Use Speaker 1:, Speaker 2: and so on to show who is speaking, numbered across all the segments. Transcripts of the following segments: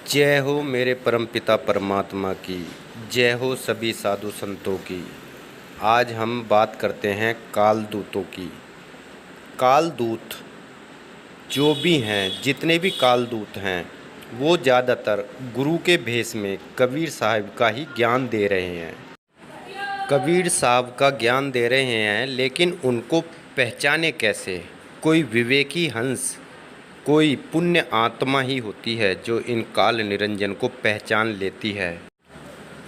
Speaker 1: जय हो मेरे परमपिता परमात्मा की। जय हो सभी साधु संतों की। आज हम बात करते हैं कालदूतों की। कालदूत जो भी हैं, जितने भी कालदूत हैं, वो ज़्यादातर गुरु के भेष में कबीर साहब का ही ज्ञान दे रहे हैं। कबीर साहब का ज्ञान दे रहे हैं, लेकिन उनको पहचाने कैसे? कोई विवेकी हंस, कोई पुण्य आत्मा ही होती है जो इन काल निरंजन को पहचान लेती है।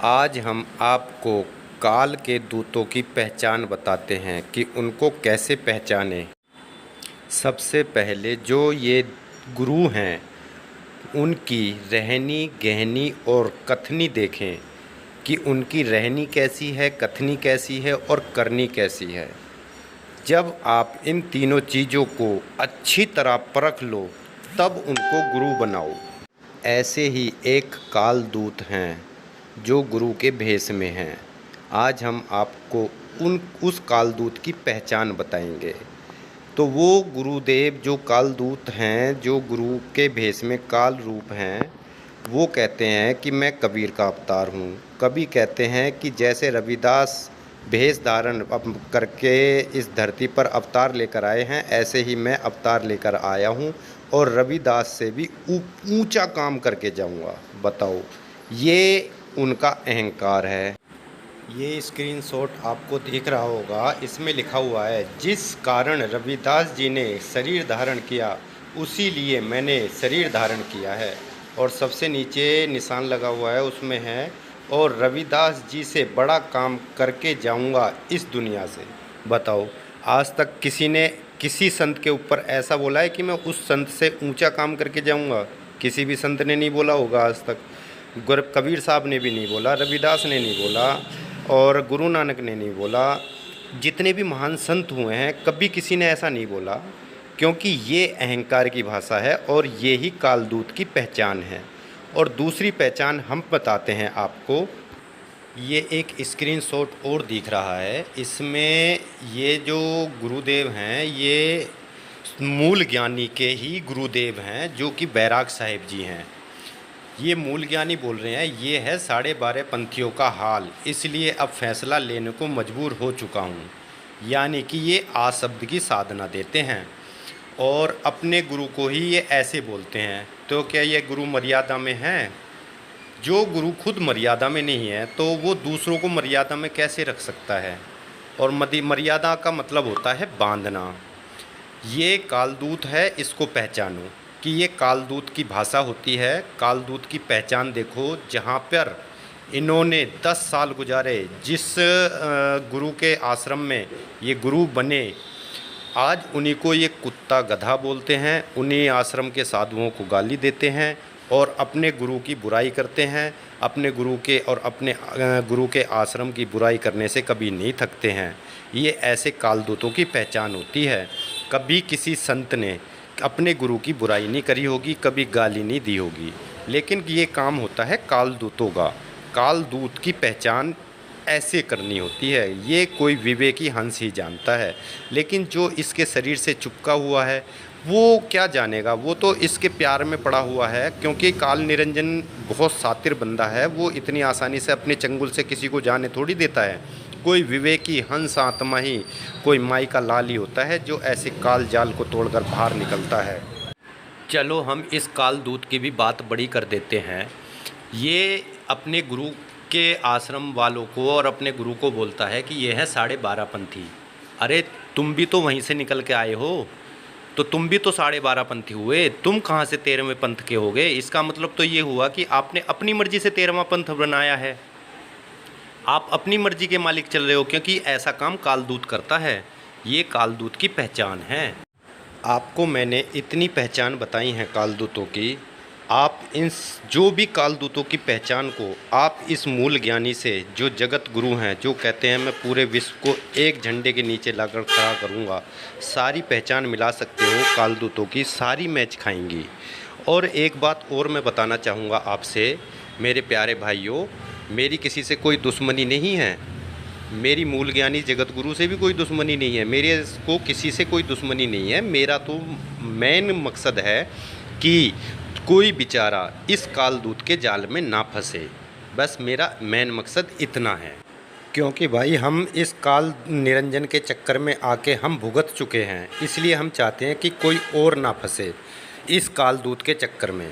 Speaker 1: आज हम आपको काल के दूतों की पहचान बताते हैं कि उनको कैसे पहचानें। सबसे पहले जो ये गुरु हैं, उनकी रहनी गहनी और कथनी देखें कि उनकी रहनी कैसी है, कथनी कैसी है और करनी कैसी है। जब आप इन तीनों चीज़ों को अच्छी तरह परख लो, तब उनको गुरु बनाओ। ऐसे ही एक कालदूत हैं जो गुरु के भेष में हैं। आज हम आपको उस कालदूत की पहचान बताएंगे। तो वो गुरुदेव जो कालदूत हैं, जो गुरु के भेष में काल रूप हैं, वो कहते हैं कि मैं कबीर का अवतार हूँ। कभी कहते हैं कि जैसे रविदास भेष धारण करके इस धरती पर अवतार लेकर आए हैं, ऐसे ही मैं अवतार लेकर आया हूँ और रविदास से भी ऊंचा काम करके जाऊँगा। बताओ, ये उनका अहंकार है। ये स्क्रीनशॉट आपको दिख रहा होगा, इसमें लिखा हुआ है, जिस कारण रविदास जी ने शरीर धारण किया, उसी लिए मैंने शरीर धारण किया है। और सबसे नीचे निशान लगा हुआ है, उसमें है, और रविदास जी से बड़ा काम करके जाऊंगा इस दुनिया से। बताओ, आज तक किसी ने किसी संत के ऊपर ऐसा बोला है कि मैं उस संत से ऊंचा काम करके जाऊंगा? किसी भी संत ने नहीं बोला होगा आज तक। कबीर साहब ने भी नहीं बोला, रविदास ने नहीं बोला और गुरु नानक ने नहीं बोला। जितने भी महान संत हुए हैं, कभी किसी ने ऐसा नहीं बोला, क्योंकि ये अहंकार की भाषा है और ये ही कालदूत की पहचान है। और दूसरी पहचान हम बताते हैं आपको। ये एक स्क्रीनशॉट और दिख रहा है, इसमें ये जो गुरुदेव हैं, ये मूल ज्ञानी के ही गुरुदेव हैं, जो कि बैराग साहिब जी हैं। ये मूल ज्ञानी बोल रहे हैं, ये है 12.5 पंथियों का हाल, इसलिए अब फैसला लेने को मजबूर हो चुका हूँ। यानी कि ये आ शब्द की साधना देते हैं और अपने गुरु को ही ये ऐसे बोलते हैं। तो क्या ये गुरु मर्यादा में हैं? जो गुरु खुद मर्यादा में नहीं है, तो वो दूसरों को मर्यादा में कैसे रख सकता है? और मर्यादा का मतलब होता है बांधना। ये कालदूत है, इसको पहचानो कि ये कालदूत की भाषा होती है। कालदूत की पहचान देखो, जहाँ पर इन्होंने 10 साल गुजारे, जिस गुरु के आश्रम में ये गुरु बने, आज उन्हीं को ये कुत्ता गधा बोलते हैं, उन्हीं आश्रम के साधुओं को गाली देते हैं और अपने गुरु की बुराई करते हैं। अपने गुरु के और अपने गुरु के आश्रम की बुराई करने से कभी नहीं थकते हैं। ये ऐसे कालदूतों की पहचान होती है। कभी किसी संत ने अपने गुरु की बुराई नहीं करी होगी, कभी गाली नहीं दी होगी, लेकिन ये काम होता है कालदूतों का। कालदूत की पहचान ऐसे करनी होती है, ये कोई विवेकी हंस ही जानता है। लेकिन जो इसके शरीर से चिपका हुआ है, वो क्या जानेगा? वो तो इसके प्यार में पड़ा हुआ है, क्योंकि काल निरंजन बहुत सातिर बंदा है। वो इतनी आसानी से अपने चंगुल से किसी को जाने थोड़ी देता है। कोई विवेकी हंस आत्मा ही, कोई माई का लाल ही होता है, जो ऐसे काल जाल को तोड़कर बाहर निकलता है। चलो, हम इस कालदूत की भी बात बड़ी कर देते हैं। ये अपने गुरु के आश्रम वालों को और अपने गुरु को बोलता है कि ये है 12.5 पंथी। अरे, तुम भी तो वहीं से निकल के आए हो, तो तुम भी तो 12.5 पंथी हुए। तुम कहाँ से 13वें पंथ के हो गए? इसका मतलब तो ये हुआ कि आपने अपनी मर्जी से 13वां पंथ बनाया है। आप अपनी मर्जी के मालिक चल रहे हो, क्योंकि ऐसा काम कालदूत करता है। ये कालदूत की पहचान है। आपको मैंने इतनी पहचान बताई है कालदूतों की। आप इन जो भी कालदूतों की पहचान को आप इस मूल ज्ञानी से, जो जगत गुरु हैं, जो कहते हैं मैं पूरे विश्व को एक झंडे के नीचे लाकर खड़ा करूँगा, सारी पहचान मिला सकते हो। कालदूतों की सारी मैच खाएंगी। और एक बात और मैं बताना चाहूँगा आपसे, मेरे प्यारे भाइयों, मेरी किसी से कोई दुश्मनी नहीं है। मेरी मूल ज्ञानी जगत गुरु से भी कोई दुश्मनी नहीं है। मेरे को किसी से कोई दुश्मनी नहीं है। मेरा तो मेन मकसद है कि कोई बेचारा इस कालदूत के जाल में ना फंसे। बस मेरा मेन मकसद इतना है, क्योंकि भाई हम इस काल निरंजन के चक्कर में आके हम भुगत चुके हैं, इसलिए हम चाहते हैं कि कोई और ना फंसे इस कालदूत के चक्कर में।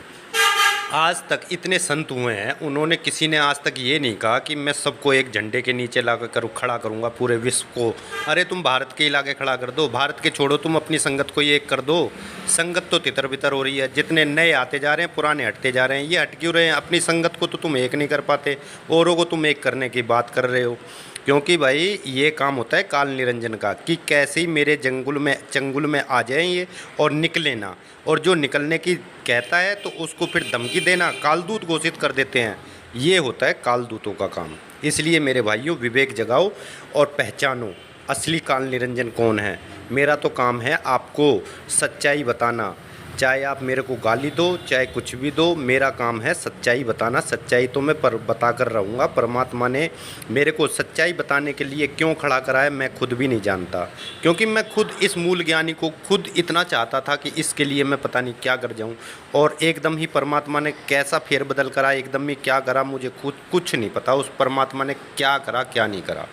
Speaker 1: आज तक इतने संत हुए हैं, उन्होंने किसी ने आज तक ये नहीं कहा कि मैं सबको एक झंडे के नीचे ला कर खड़ा करूँगा पूरे विश्व को। अरे तुम भारत के इलाके खड़ा कर दो, भारत के छोड़ो, तुम अपनी संगत को ये एक कर दो। संगत तो तितर बितर हो रही है, जितने नए आते जा रहे हैं पुराने हटते जा रहे हैं। ये हट क्यों रहे हैं? अपनी संगत को तो तुम एक नहीं कर पाते, औरों को तुम एक करने की बात कर रहे हो। क्योंकि भाई ये काम होता है काल निरंजन का कि कैसे ही मेरे चंगुल में आ जाएं ये और निकले ना, और जो निकलने की कहता है तो उसको फिर धमकी देना, कालदूत घोषित कर देते हैं। ये होता है कालदूतों का काम। इसलिए मेरे भाइयों, विवेक जगाओ और पहचानो असली काल निरंजन कौन है। मेरा तो काम है आपको सच्चाई बताना, चाहे आप मेरे को गाली दो चाहे कुछ भी दो, मेरा काम है सच्चाई बताना। सच्चाई तो मैं बता कर रहूँगा। परमात्मा ने मेरे को सच्चाई बताने के लिए क्यों खड़ा करा है मैं खुद भी नहीं जानता, क्योंकि मैं खुद इस मूल ज्ञानी को खुद इतना चाहता था कि इसके लिए मैं पता नहीं क्या कर जाऊँ, और एकदम ही परमात्मा ने कैसा फेरबदल करा, एकदम ही क्या करा मुझे खुद कुछ नहीं पता। उस परमात्मा ने क्या करा क्या नहीं करा।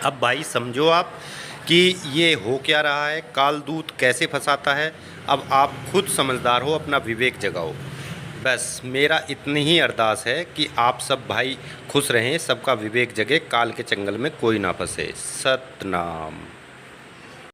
Speaker 1: अब भाई समझो आप कि ये हो क्या रहा है, कालदूत कैसे फंसाता है। अब आप खुद समझदार हो, अपना विवेक जगाओ। बस मेरा इतनी ही अरदास है कि आप सब भाई खुश रहें, सबका विवेक जगे, काल के चंगल में कोई ना फंसे। सतनाम।